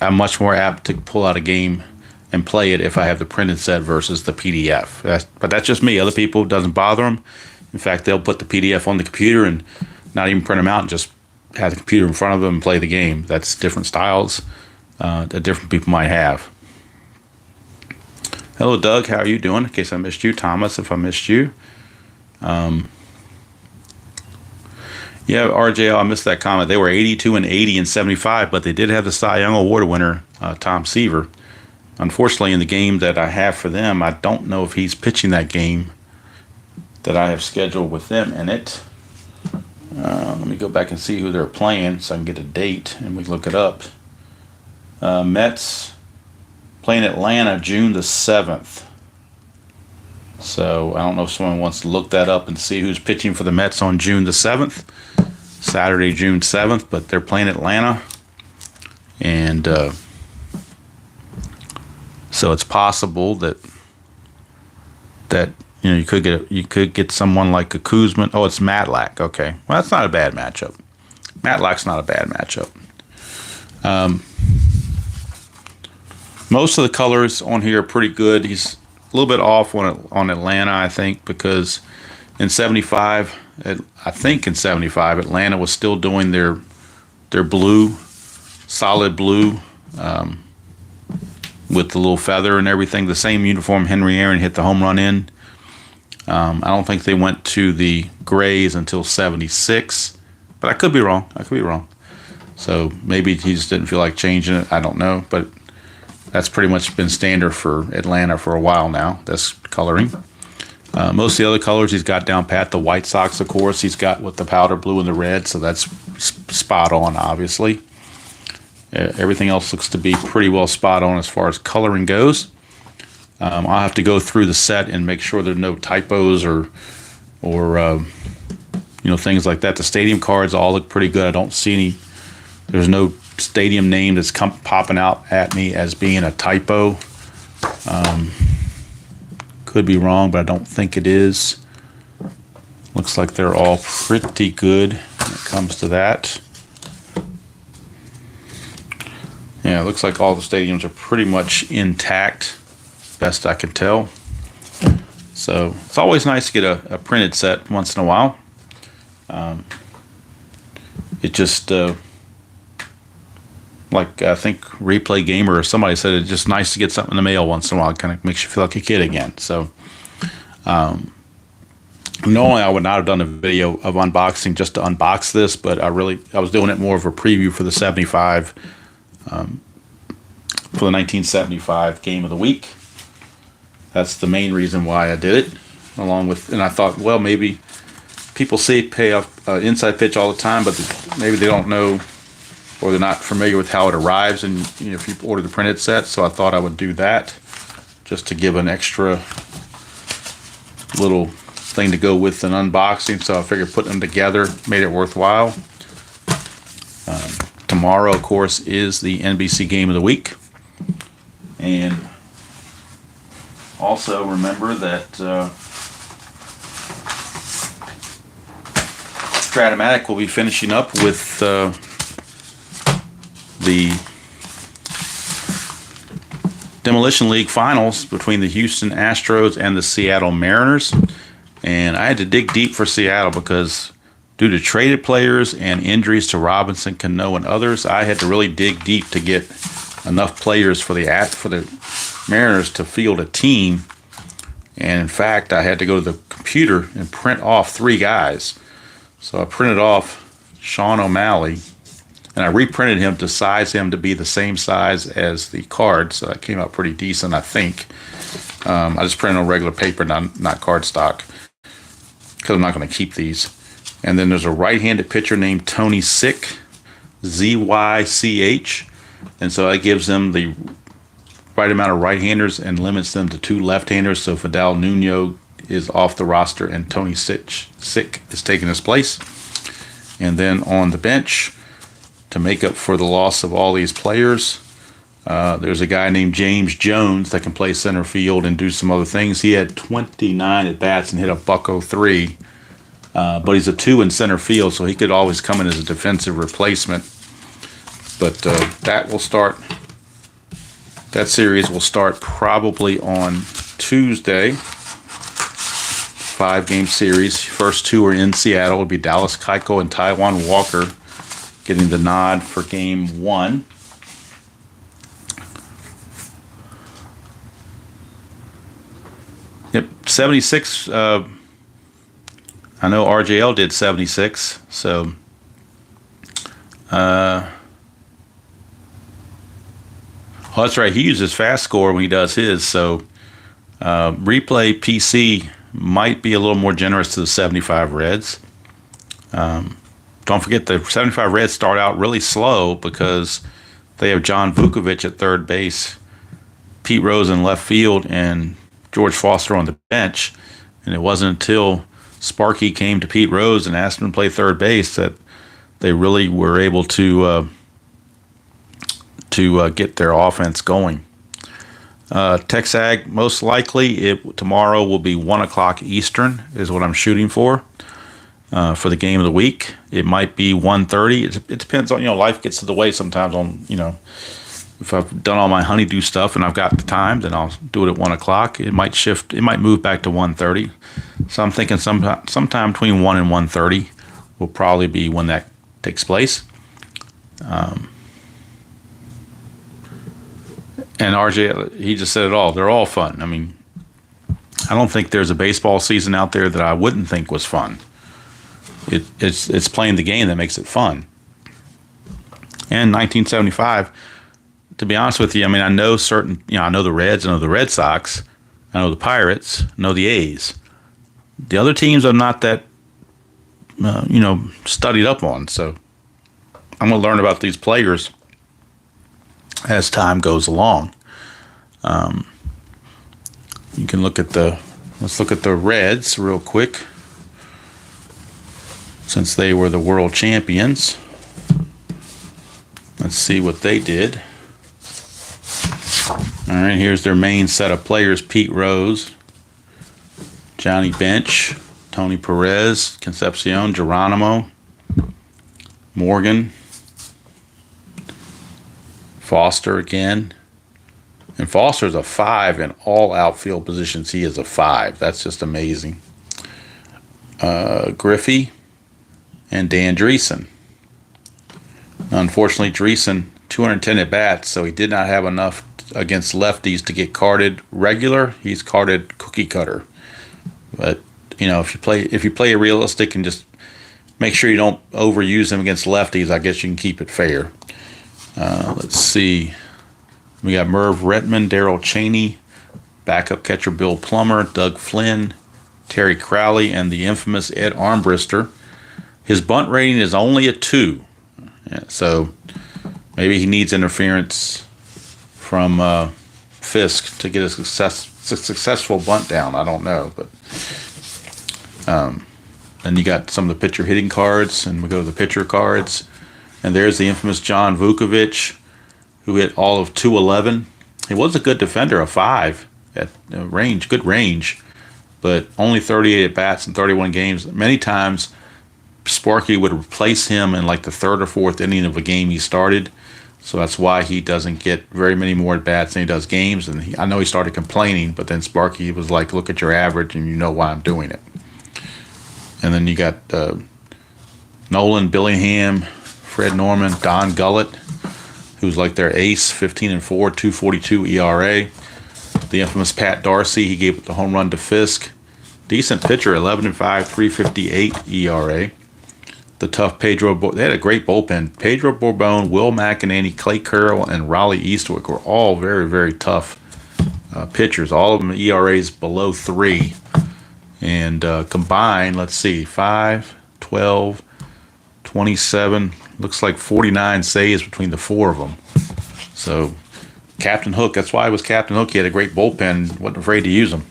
I'm much more apt to pull out a game and play it if I have the printed set versus the PDF. But that's just me. Other people, it doesn't bother them. In fact, they'll put the PDF on the computer and not even print them out and just have the computer in front of them and play the game. That's different styles that different people might have. Hello, Doug. How are you doing? In case I missed you. Thomas, if I missed you. Yeah, RJL, I missed that comment. They were 82 and 80 and 75, but they did have the Cy Young Award winner, Tom Seaver. Unfortunately, in the game that I have for them, I don't know if he's pitching that game that I have scheduled with them in it. Let me go back and see who they're playing so I can get a date and we can look it up. Mets playing Atlanta June the 7th. So I don't know if someone wants to look that up and see who's pitching for the Mets on June the 7th. Saturday, June 7th, but they're playing Atlanta. And so it's possible that you could get someone like a Kuzman. Oh, it's Matlack. Okay. Well, that's not a bad matchup. Matlack's not a bad matchup. Most of the colors on here are pretty good. He's a little bit off on Atlanta, I think, because in 75, Atlanta was still doing their blue, solid blue, with the little feather and everything. The same uniform Henry Aaron hit the home run in. I don't think they went to the grays until 76, but I could be wrong. So maybe he just didn't feel like changing it. I don't know, but that's pretty much been standard for Atlanta for a while now, this coloring. Most of the other colors he's got down pat. The White Sox, of course, he's got with the powder blue and the red, so that's spot on, obviously. Everything else looks to be pretty well spot on as far as coloring goes. I'll have to go through the set and make sure there are no typos or things like that. The stadium cards all look pretty good. I don't see any. There's no stadium name that's popping out at me as being a typo. Could be wrong, but I don't think it is. Looks like they're all pretty good when it comes to that. Yeah, it looks like all the stadiums are pretty much intact, best I can tell. So it's always nice to get a printed set once in a while. It just, like I think Replay Gamer or somebody said, it's just nice to get something in the mail once in a while. It kind of makes you feel like a kid again. So normally I would not have done a video of unboxing just to unbox this, but I was doing it more of a preview for the 75, for the 1975 Game of the Week. That's the main reason why I did it. And I thought, well, maybe people see payoff inside pitch all the time, but maybe they don't know, or they're not familiar with how it arrives, and if you order the printed set. So I thought I would do that just to give an extra little thing to go with an unboxing. So I figured putting them together made it worthwhile. Tomorrow, of course, is the NBC Game of the Week. And also remember that Stratomatic will be finishing up with the Demolition League Finals between the Houston Astros and the Seattle Mariners. And I had to dig deep for Seattle because due to traded players and injuries to Robinson, Cano, and others, I had to really dig deep to get enough players for the Mariners to field a team. And in fact, I had to go to the computer and print off 3 guys. So I printed off Sean O'Malley, and I reprinted him to size him to be the same size as the card. So that came out pretty decent, I think. I just printed on regular paper, not card stock, because I'm not going to keep these. And then there's a right-handed pitcher named Tony Sick, Z-Y-C-H. And so that gives them the right amount of right-handers and limits them to 2 left-handers. So Fidel Nuno is off the roster and Tony Sick is taking his place. And then on the bench, to make up for the loss of all these players, there's a guy named James Jones that can play center field and do some other things. He had 29 at-bats and hit a .03. But he's a 2 in center field, so he could always come in as a defensive replacement. But that will start. That series will start probably on Tuesday. 5-game series. First two are in Seattle. It'll be Dallas Keuchel and Taijuan Walker getting the nod for game one. Yep, 76. I know RJL did 76. So, oh, that's right. He uses fast score when he does his. So, replay PC might be a little more generous to the 75 Reds. Don't forget the 75 Reds start out really slow because they have John Vukovic at third base, Pete Rose in left field, and George Foster on the bench. And it wasn't until Sparky came to Pete Rose and asked him to play third base that they really were able to get their offense going. Texag, most likely tomorrow will be 1 o'clock Eastern is what I'm shooting for the game of the week. It might be 1:30. It depends on, life gets in the way sometimes on, if I've done all my honeydew stuff and I've got the time, then I'll do it at 1 o'clock. It might shift. It might move back to 1:30. So I'm thinking sometime between 1 and 1:30 will probably be when that takes place. And RJ, he just said it all. They're all fun. I mean, I don't think there's a baseball season out there that I wouldn't think was fun. It's playing the game that makes it fun. And 1975, to be honest with you, I mean, I know I know the Reds, I know the Red Sox, I know the Pirates, I know the A's. The other teams I'm not that, studied up on. So I'm going to learn about these players as time goes along. You can let's look at the Reds real quick, since they were the world champions. Let's see what they did. All right, here's their main set of players: Pete Rose, Johnny Bench, Tony Perez, Concepcion, Geronimo, Morgan, Foster again. And Foster's a 5 in all outfield positions. He is a 5. That's just amazing. Griffey and Dan Dreesen. Unfortunately, Dreesen, 210 at bats, so he did not have enough against lefties to get carded regular. He's carded cookie cutter. But if you play realistic and just make sure you don't overuse him against lefties, I guess you can keep it fair. Let's see. We got Merv Retman, Darrell Chaney, backup catcher Bill Plummer, Doug Flynn, Terry Crowley, and the infamous Ed Armbrister. His bunt rating is only a 2. Yeah, so maybe he needs interference from Fisk to get a successful bunt down. I don't know. But then you got some of the pitcher hitting cards, and we go to the pitcher cards. And there's the infamous John Vukovic, who hit all of 211. He was a good defender, a 5 at range, good range, but only 38 at bats in 31 games. Many times, Sparky would replace him in like the third or fourth inning of a game he started. So that's why he doesn't get very many more at bats than he does games. And I know he started complaining, but then Sparky was like, "Look at your average, and you know why I'm doing it." And then you got Nolan Billingham, Fred Norman, Don Gullett, who's like their ace, 15-4, 2.42 ERA. The infamous Pat Darcy, he gave the home run to Fisk. Decent pitcher, 11-5, 3.58 ERA. The tough they had a great bullpen. Pedro Bourbon, Will McEnany, Clay Curl, and Raleigh Eastwick were all very, very tough pitchers. All of them ERAs below 3. And combined, let's see, 5, 12, 27, looks like 49 saves between the 4 of them. So Captain Hook, that's why he was Captain Hook. He had a great bullpen, wasn't afraid to use them.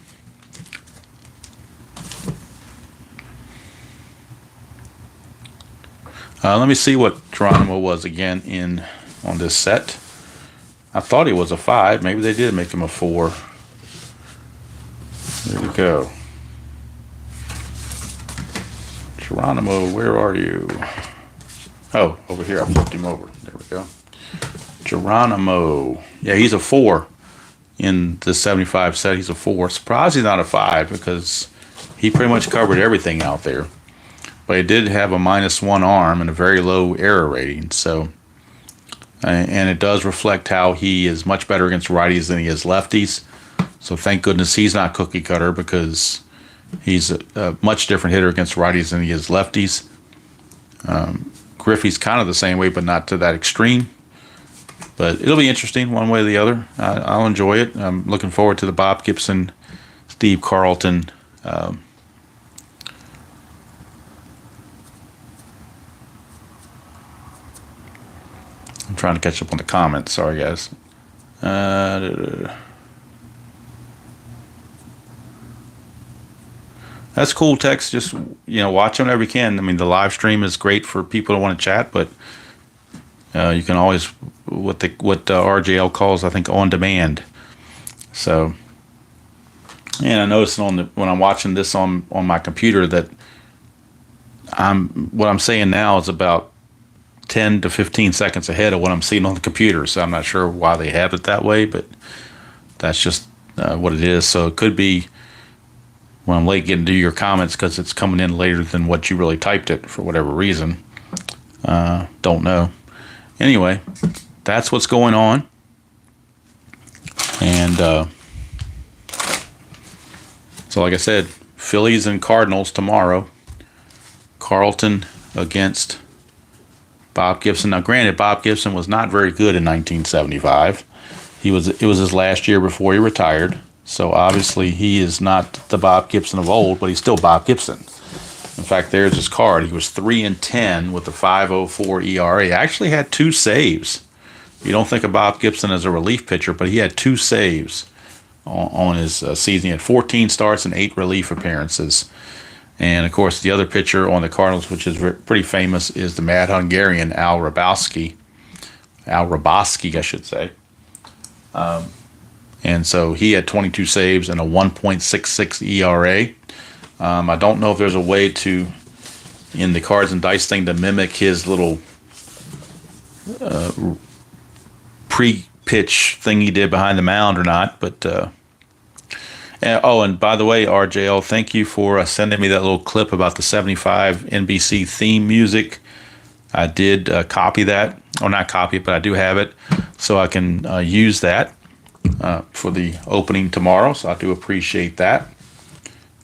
Let me see what Geronimo was again on this set. I thought he was a 5. Maybe they did make him a 4. There we go. Geronimo, where are you? Oh, over here. I flipped him over. There we go. Geronimo. Yeah, he's a 4 in the 75 set. He's a 4. Surprised he's not a 5 because he pretty much covered everything out there. But he did have a -1 arm and a very low error rating. So, and it does reflect how he is much better against righties than he is lefties. So thank goodness he's not cookie cutter, because he's a much different hitter against righties than he is lefties. Griffey's kind of the same way, but not to that extreme. But it'll be interesting one way or the other. I'll enjoy it. I'm looking forward to the Bob Gibson, Steve Carlton. I'm trying to catch up on the comments. Sorry, guys. That's cool, Tex. Just, watch them whenever you can. I mean, the live stream is great for people who want to chat, but you can always, what RJL calls, I think, on demand. So, and I noticed when I'm watching this on my computer that what I'm saying now is about 10 to 15 seconds ahead of what I'm seeing on the computer. So I'm not sure why they have it that way, but that's just what it is. So it could be when I'm late getting to your comments because it's coming in later than what you really typed it for whatever reason. Don't know. Anyway, that's what's going on. And so like I said, Phillies and Cardinals tomorrow. Carlton against Bob Gibson. Now, granted, Bob Gibson was not very good in 1975. It was his last year before he retired. So obviously he is not the Bob Gibson of old, but he's still Bob Gibson. In fact, there's his card. He was 3-10 with a 5.04 ERA. Actually had 2 saves. You don't think of Bob Gibson as a relief pitcher, but he had 2 saves on his season. He had 14 starts and 8 relief appearances. And, of course, the other pitcher on the Cardinals, which is pretty famous, is the Mad Hungarian, Al Rabosky. Al Rabosky, I should say. And so he had 22 saves and a 1.66 ERA. I don't know if there's a way to, in the cards and dice thing, to mimic his little pre-pitch thing he did behind the mound or not, but... and by the way, RJL, thank you for sending me that little clip about the 75 NBC theme music. I did copy that, or not copy it, but I do have it, so I can use that for the opening tomorrow, so I do appreciate that.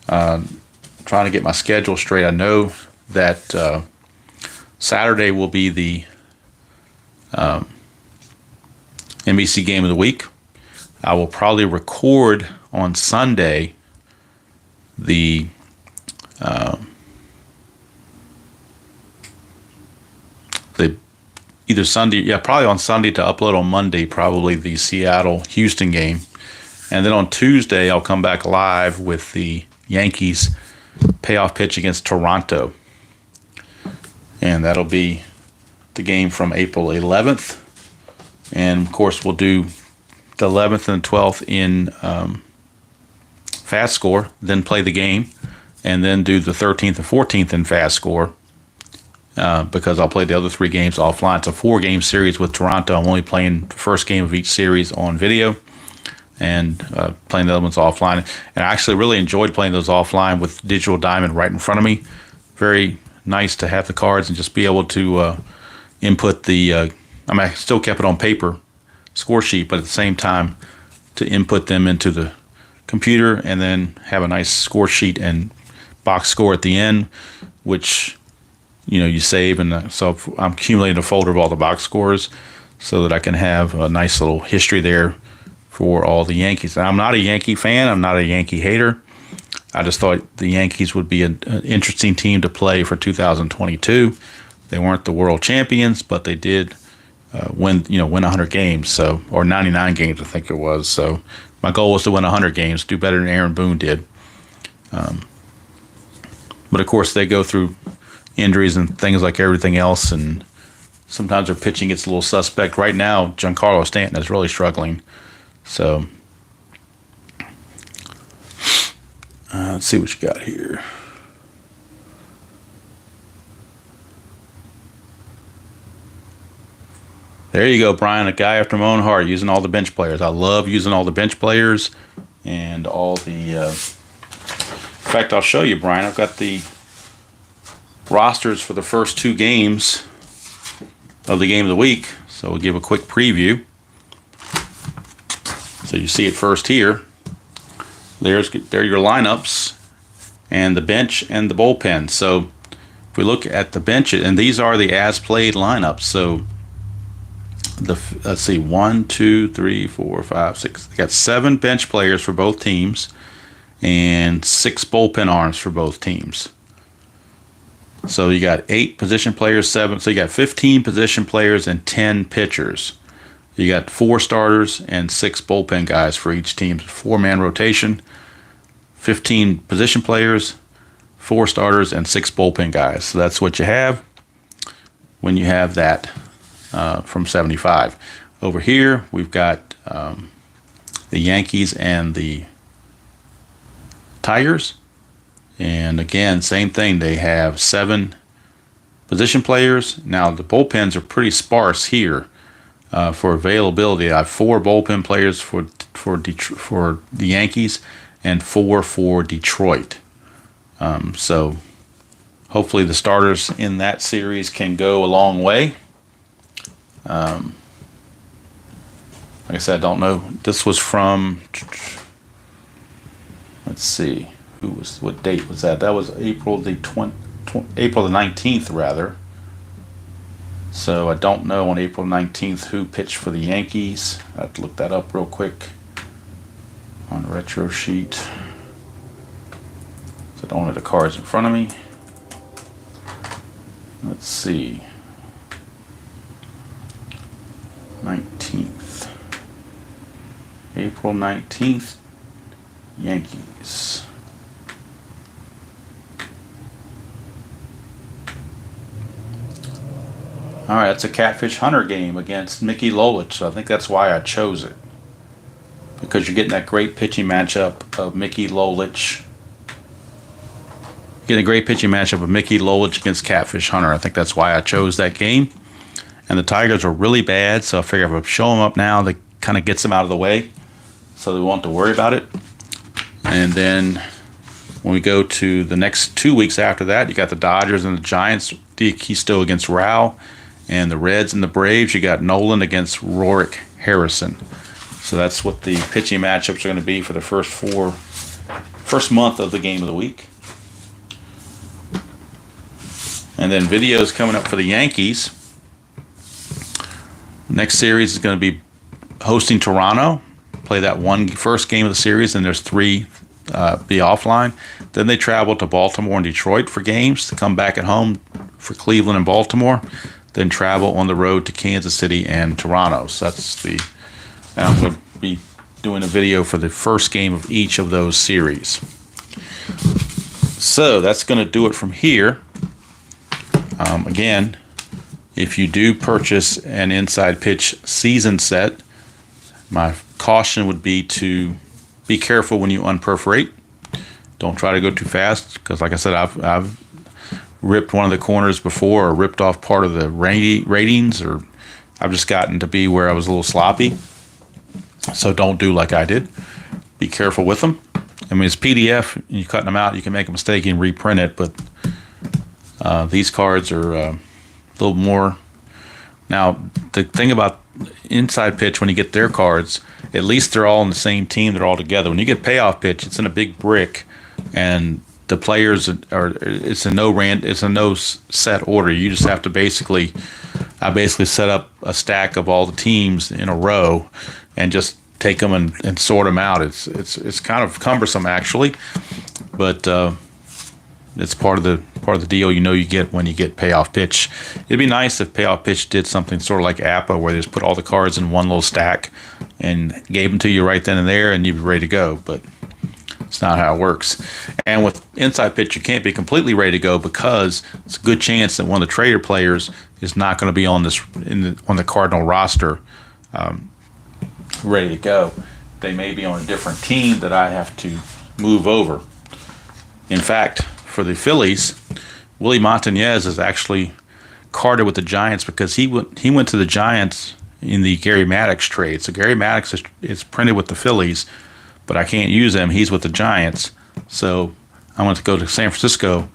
Trying to get my schedule straight. I know that Saturday will be the NBC Game of the Week. I will probably record on Sunday the either Sunday, probably on Sunday to upload on Monday, probably the Seattle-Houston game. And then on Tuesday, I'll come back live with the Yankees payoff pitch against Toronto. And that'll be the game from April 11th. And, of course, we'll do the 11th and 12th in Fast Score, then play the game, and then do the 13th and 14th in Fast Score because I'll play the other 3 games offline. It's a 4-game series with Toronto. I'm only playing the first game of each series on video and playing the other ones offline. And I actually really enjoyed playing those offline with Digital Diamond right in front of me. Very nice to have the cards and just be able to input the I still kept it on paper, score sheet, but at the same time to input them into the computer and then have a nice score sheet and box score at the end, which you save. And so I'm accumulating a folder of all the box scores so that I can have a nice little history there for all the Yankees. Now, I'm not a Yankee fan. I'm not a Yankee hater. I just thought the Yankees would be an interesting team to play for 2022. They weren't the world champions, but they did win 100 games, so, or 99 games, I think it was. So my goal was to win 100 games, do better than Aaron Boone did. But of course, they go through injuries and things like everything else, and sometimes their pitching gets a little suspect. Right now, Giancarlo Stanton is really struggling. So let's see what you got here. There you go, Brian, a guy after my own heart, using all the bench players. I love using all the bench players and all the. In fact, I'll show you, Brian. I've got the rosters for the first 2 games of the game of the week. So we'll give a quick preview. So you see it first here. There are your lineups and the bench and the bullpen. So if we look at the bench, and these are the as played lineups. So let's see, 1, 2, 3, 4, 5, 6. They got 7 bench players for both teams and 6 bullpen arms for both teams. So you got 8 position players, 7. So you got 15 position players and 10 pitchers. You got 4 starters and 6 bullpen guys for each team. 4-man rotation, 15 position players, 4 starters, and 6 bullpen guys. So that's what you have when you have that from 75. Over here, we've got the Yankees and the Tigers. And again, same thing. They have 7 position players. Now, the bullpens are pretty sparse here. For availability, I have 4 bullpen players for the Yankees and 4 for Detroit. So hopefully the starters in that series can go a long way. Like I said, I don't know. This was from, let's see, what date was that? That was April the 19th rather. So I don't know on April 19th who pitched for the Yankees. I have to look that up real quick on the retro sheet. So I don't have the cards in front of me. Let's see. 19th. April 19th, Yankees. All right, that's a Catfish Hunter game against Mickey Lolich. So I think that's why I chose it. Because you're getting that great pitching matchup of Mickey Lolich. Getting a great pitching matchup of Mickey Lolich against Catfish Hunter. I think that's why I chose that game. And the Tigers are really bad, so I figure if I show them up now, that kind of gets them out of the way. So they won't have to worry about it. And then when we go to the next 2 weeks after that, you got the Dodgers and the Giants. He's still against Rao. And the Reds and the Braves, you got Nolan against Rorick Harrison. So that's what the pitching matchups are going to be for the first month of the game of the week. And then videos coming up for the Yankees. Next series is going to be hosting Toronto. Play that first game of the series, and there's 3 be offline. Then they travel to Baltimore and Detroit for games to come back at home for Cleveland and Baltimore. Then travel on the road to Kansas City and Toronto. So that's and I'm going to be doing a video for the first game of each of those series. So that's going to do it from here. Again, if you do purchase an Inside Pitch season set, my caution would be to be careful when you unperforate. Don't try to go too fast because, like I said, I've ripped one of the corners before or ripped off part of the ratings, or I've just gotten to be where I was a little sloppy. So don't do like I did. Be careful with them. I mean, it's PDF, and you're cutting them out. You can make a mistake and reprint it, but these cards are a little more. Now, the thing about Inside Pitch, when you get their cards, at least they're all on the same team. They're all together. When you get Payoff Pitch, it's in a big brick, and the players it's a no set order. You just have to I basically set up a stack of all the teams in a row and just take them and sort them out. It's kind of cumbersome actually, but it's part of the deal. You get when you get Payoff Pitch. It'd be nice if Payoff Pitch did something sort of like APA, where they just put all the cards in one little stack and gave them to you right then and there, and you'd be ready to go. But it's not how it works. And with Inside Pitch, you can't be completely ready to go because it's a good chance that one of the trader players is not going to be on the Cardinal roster ready to go. They may be on a different team that I have to move over. In fact, for the Phillies, Willie Montañez is actually carded with the Giants because he went to the Giants in the Gary Maddox trade. So Gary Maddox is printed with the Phillies, but I can't use him. He's with the Giants. So I want to go to San Francisco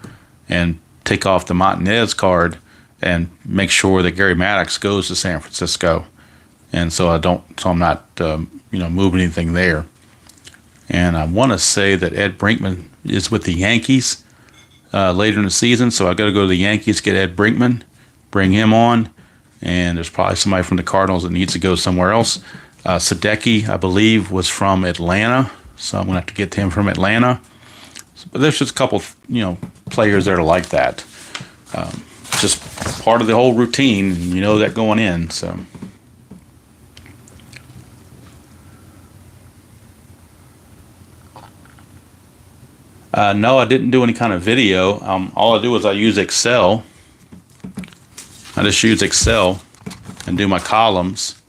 and take off the Montanez card and make sure that Gary Maddox goes to San Francisco. And so I'm not, moving anything there. And I want to say that Ed Brinkman is with the Yankees later in the season. So I got to go to the Yankees, get Ed Brinkman, bring him on. And there's probably somebody from the Cardinals that needs to go somewhere else. Sadecki, I believe, was from Atlanta. So I'm going to have to get him from Atlanta. But there's just a couple, players that are like that. Just part of the whole routine. You know that going in. So. No, I didn't do any kind of video. All I do is I use Excel. I just use Excel and do my columns,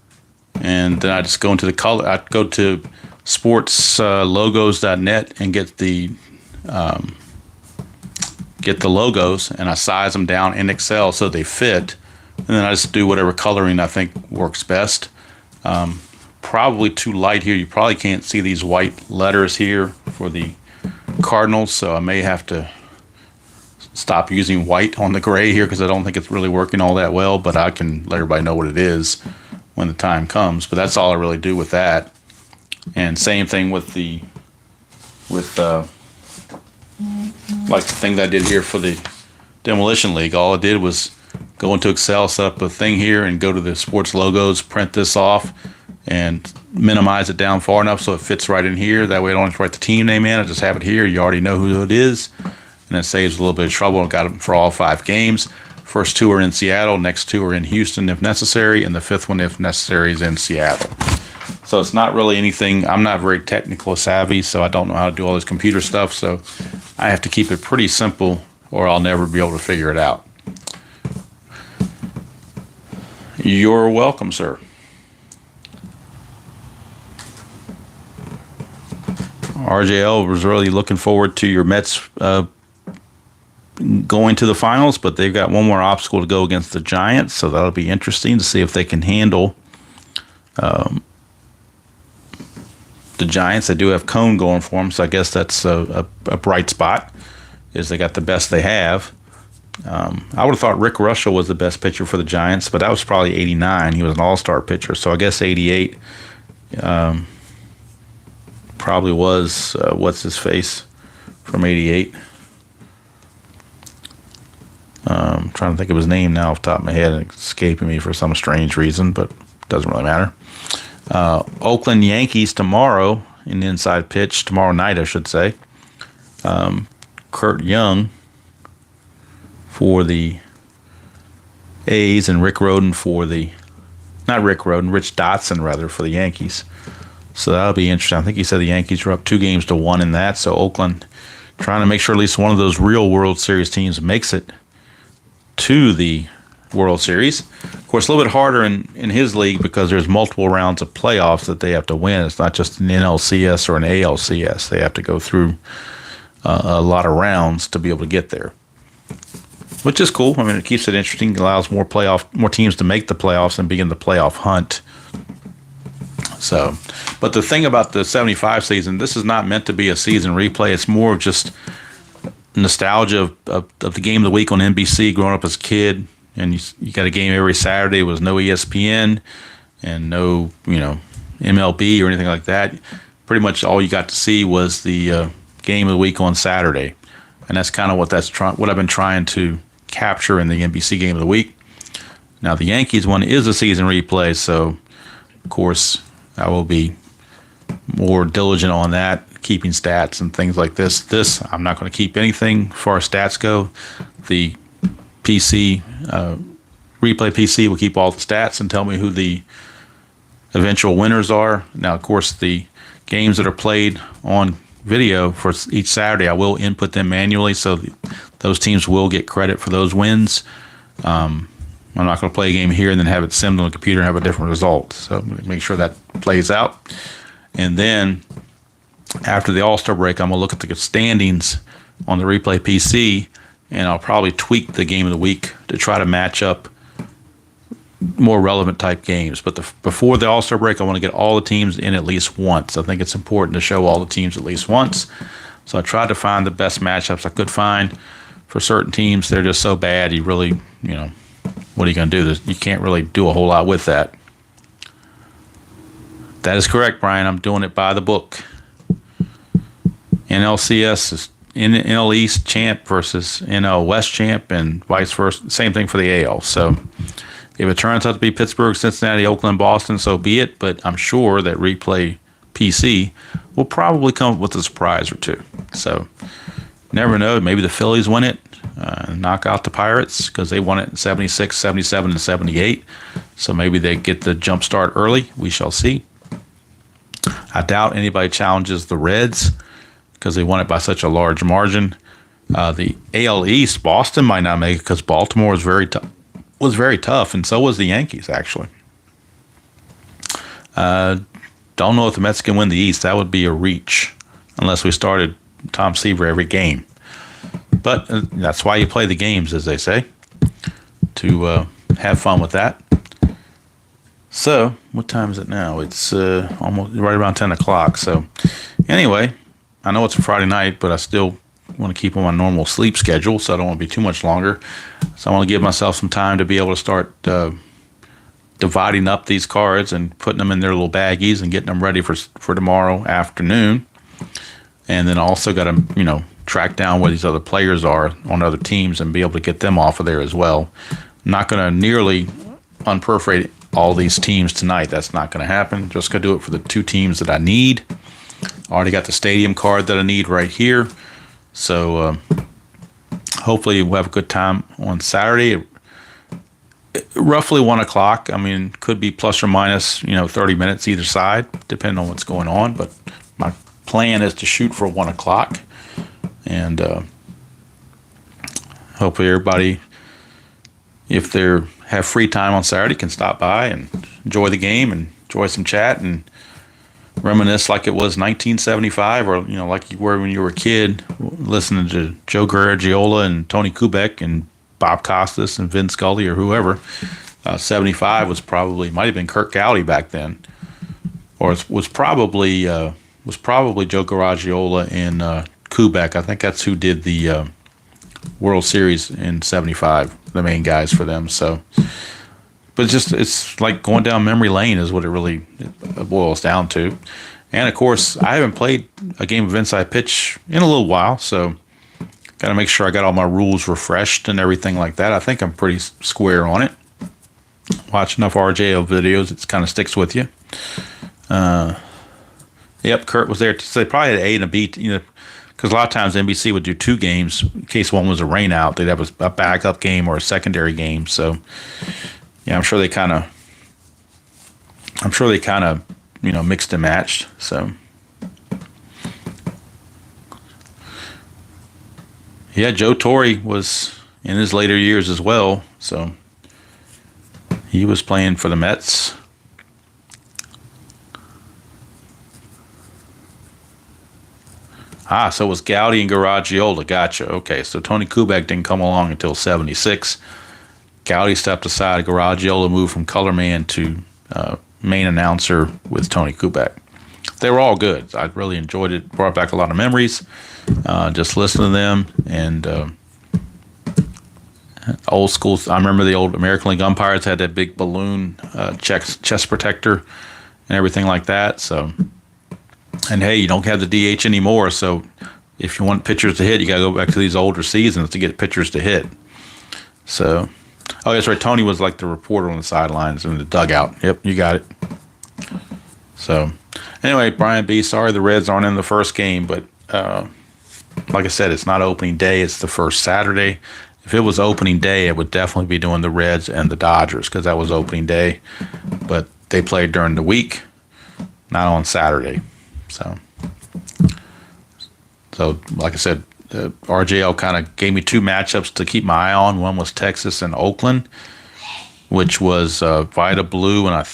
and then I just go into the color. I go to sportslogos.net and get the logos, and I size them down in Excel so they fit, and then I just do whatever coloring I think works best. Probably too light here. You probably can't see these white letters here for the Cardinals, so I may have to stop using white on the gray here because I don't think it's really working all that well, but I can let everybody know what it is when the time comes. But that's all I really do with that. And same thing with like the thing that I did here for the Demolition League. All I did was go into Excel, set up a thing here, and go to the sports logos, print this off, and minimize it down far enough so it fits right in here. That way I don't have to write the team name in. I just have it here. You already know who it is. And it saves a little bit of trouble. I got them for all 5 games. First 2 are in Seattle. Next 2 are in Houston if necessary. And the 5th one, if necessary, is in Seattle. So it's not really anything. I'm not very technical savvy, so I don't know how to do all this computer stuff. So I have to keep it pretty simple or I'll never be able to figure it out. You're welcome, sir. RJL was really looking forward to your Mets going to the finals, but they've got one more obstacle to go against the Giants, so that'll be interesting to see if they can handle the Giants. They do have Cone going for them, so I guess that's a bright spot, is they got the best they have. I would have thought Rick Russell was the best pitcher for the Giants, but that was probably 89. He was an all-star pitcher, so I guess 88 probably was, what's his face from 88. I'm trying to think of his name now off the top of my head. It's escaping me for some strange reason, but it doesn't really matter. Oakland Yankees tomorrow in the inside pitch, tomorrow night, I should say. Kurt Young for the A's and Rich Dotson rather for the Yankees. So that'll be interesting. I think he said the Yankees were up 2-1 in that. So Oakland trying to make sure at least one of those real World Series teams makes it to the World Series. Of course, a little bit harder in his league because there's multiple rounds of playoffs that they have to win. It's not just an NLCS or an ALCS. They have to go through a lot of rounds to be able to get there, which is cool. I mean, it keeps it interesting. It allows more teams to make the playoffs and be in the playoff hunt. So, but the thing about the 75 season, this is not meant to be a season replay. It's more of just nostalgia of the game of the week on NBC growing up as a kid. And you got a game every Saturday. It was no ESPN and no, MLB or anything like that. Pretty much all you got to see was the game of the week on Saturday. And that's kind of what I've been trying to capture in the NBC game of the week. Now, the Yankees one is a season replay, so, of course, I will be more diligent on that, keeping stats and things like this. I'm not going to keep anything as far as stats go. The PC, replay PC will keep all the stats and tell me who the eventual winners are. Now, of course, the games that are played on video for each Saturday, I will input them manually, so those teams will get credit for those wins. I'm not going to play a game here and then have it simmed on the computer and have a different result. So make sure that plays out. And then after the All-Star break, I'm going to look at the standings on the replay PC, and I'll probably tweak the game of the week to try to match up more relevant type games. But before the All-Star break, I want to get all the teams in at least once. I think it's important to show all the teams at least once. So I tried to find the best matchups I could find. For certain teams, they're just so bad, you really, what are you going to do? You can't really do a whole lot with that. That is correct, Brian. I'm doing it by the book. NLCS is NL East champ versus NL West champ and vice versa. Same thing for the AL. So if it turns out to be Pittsburgh, Cincinnati, Oakland, Boston, so be it. But I'm sure that Replay PC will probably come up with a surprise or two. So never know. Maybe the Phillies win it, knock out the Pirates because they won it in 76, 77, and 78. So maybe they get the jump start early. We shall see. I doubt anybody challenges the Reds because they won it by such a large margin. The AL East, Boston might not make it because Baltimore was very tough, and so was the Yankees, actually. Don't know if the Mets can win the East. That would be a reach unless we started Tom Seaver every game. But that's why you play the games, as they say, to have fun with that. So, what time is it now? It's almost right around 10 o'clock. So, anyway, I know it's a Friday night, but I still want to keep on my normal sleep schedule, so I don't want to be too much longer. So, I want to give myself some time to be able to start dividing up these cards and putting them in their little baggies and getting them ready for tomorrow afternoon. And then I also got to, track down where these other players are on other teams and be able to get them off of there as well. I'm not going to nearly unperforate all these teams tonight. That's not going to happen. Just going to do it for the two teams that I need. Already got the stadium card that I need right here. So hopefully we'll have a good time on Saturday. Roughly 1 o'clock. I mean, could be plus or minus, 30 minutes either side, depending on what's going on. But my plan is to shoot for 1 o'clock. And hopefully everybody, if they have free time on Saturday, can stop by and enjoy the game and enjoy some chat and reminisce like it was 1975 or, like you were when you were a kid, listening to Joe Garagiola and Tony Kubek and Bob Costas and Vin Scully or whoever. 75 might have been Kurt Gowdy back then, or was probably Joe Garagiola and Kubek. I think that's who did the World Series in 75, the main guys for them. So, but it's like going down memory lane is what it really boils down to. And of course, I haven't played a game of Inside Pitch in a little while, so got to make sure I got all my rules refreshed and everything like that. I think I'm pretty square on it. Watch enough RJO videos, it kind of sticks with you. Yep, Kurt was there. So they probably had an A and a B, because a lot of times NBC would do two games in case one was a rain out. They'd have a backup game or a secondary game. So, yeah, I'm sure they kind of, mixed and matched. So, yeah, Joe Torre was in his later years as well. So, he was playing for the Mets. So it was Gowdy and Garagiola. Gotcha. Okay, so Tony Kubek didn't come along until 76. Gowdy stepped aside. Garagiola moved from color man to main announcer with Tony Kubek. They were all good. I really enjoyed it. Brought back a lot of memories. Just listening to them. And old school. I remember the old American League umpires had that big balloon chest protector and everything like that. So... And hey, you don't have the DH anymore, so if you want pitchers to hit, you got to go back to these older seasons to get pitchers to hit. So, that's right. Tony was like the reporter on the sidelines in the dugout. Yep, you got it. So, anyway, Brian B., sorry the Reds aren't in the first game, but like I said, it's not opening day. It's the first Saturday. If it was opening day, it would definitely be doing the Reds and the Dodgers because that was opening day. But they played during the week, not on Saturday. So like I said, RJL kind of gave me two matchups to keep my eye on. One was Texas and Oakland, which was Vida Blue and I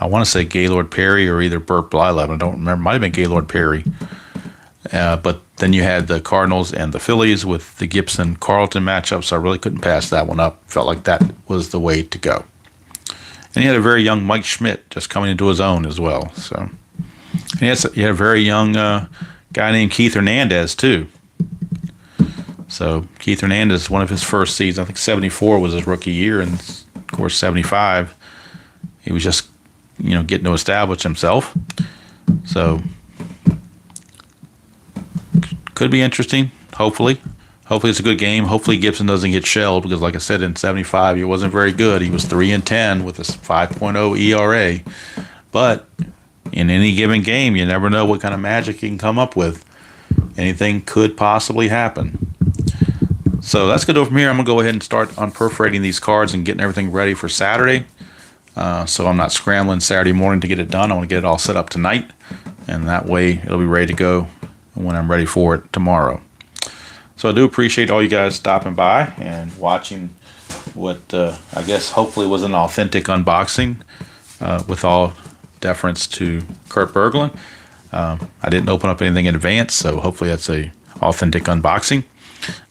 want to say Gaylord Perry or either Burt Blyleven. I don't remember. Might have been Gaylord Perry. But Then you had the Cardinals and the Phillies with the Gibson-Carlton matchup, so I really couldn't pass that one up. Felt like that was the way to go. And you had a very young Mike Schmidt just coming into his own as well. So, and you had a very young guy named Keith Hernandez too. So Keith Hernandez, one of his first seasons, I think 74 was his rookie year, and of course 75, he was just getting to establish himself. So could be interesting. Hopefully it's a good game. Hopefully Gibson doesn't get shelled because, like I said, in 75 he wasn't very good. He was 3-10 with a 5.0 ERA. But in any given game, you never know what kind of magic you can come up with. Anything could possibly happen. So that's going to do it from here. I'm going to go ahead and start unperforating these cards and getting everything ready for Saturday. So I'm not scrambling Saturday morning to get it done. I want to get it all set up tonight. And that way it'll be ready to go when I'm ready for it tomorrow. So I do appreciate all you guys stopping by and watching what I guess hopefully was an authentic unboxing with all deference to Kurt Berglund. I didn't open up anything in advance, so hopefully that's a authentic unboxing.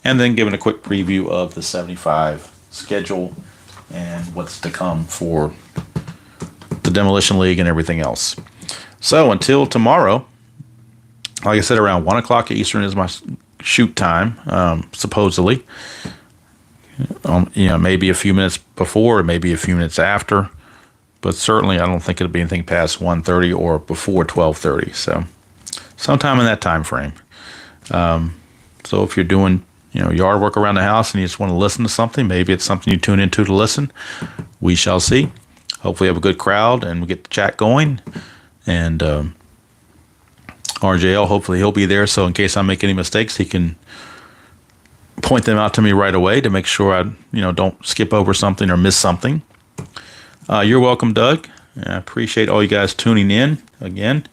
And then giving a quick preview of the 75 schedule and what's to come for the Demolition League and everything else. So until tomorrow, like I said, around 1 o'clock Eastern is my shoot time, supposedly. Maybe a few minutes before, or maybe a few minutes after. But certainly I don't think it'll be anything past 1:30 or before 12:30. So sometime in that time frame. So if you're doing yard work around the house and you just want to listen to something, maybe it's something you tune into to listen. We shall see. Hopefully we have a good crowd and we get the chat going. And RJL, hopefully he'll be there, so in case I make any mistakes, he can point them out to me right away to make sure I don't skip over something or miss something. You're welcome, Doug. I appreciate all you guys tuning in again.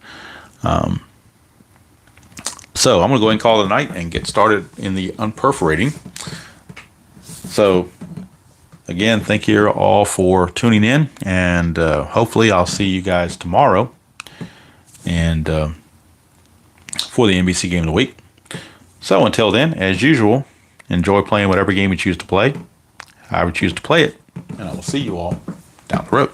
So I'm going to go ahead and call it a night and get started in the unperforating. So again, thank you all for tuning in, and hopefully I'll see you guys tomorrow and for the NBC Game of the Week. So until then, as usual, enjoy playing whatever game you choose to play, however you choose to play it, and I will see you all down the road.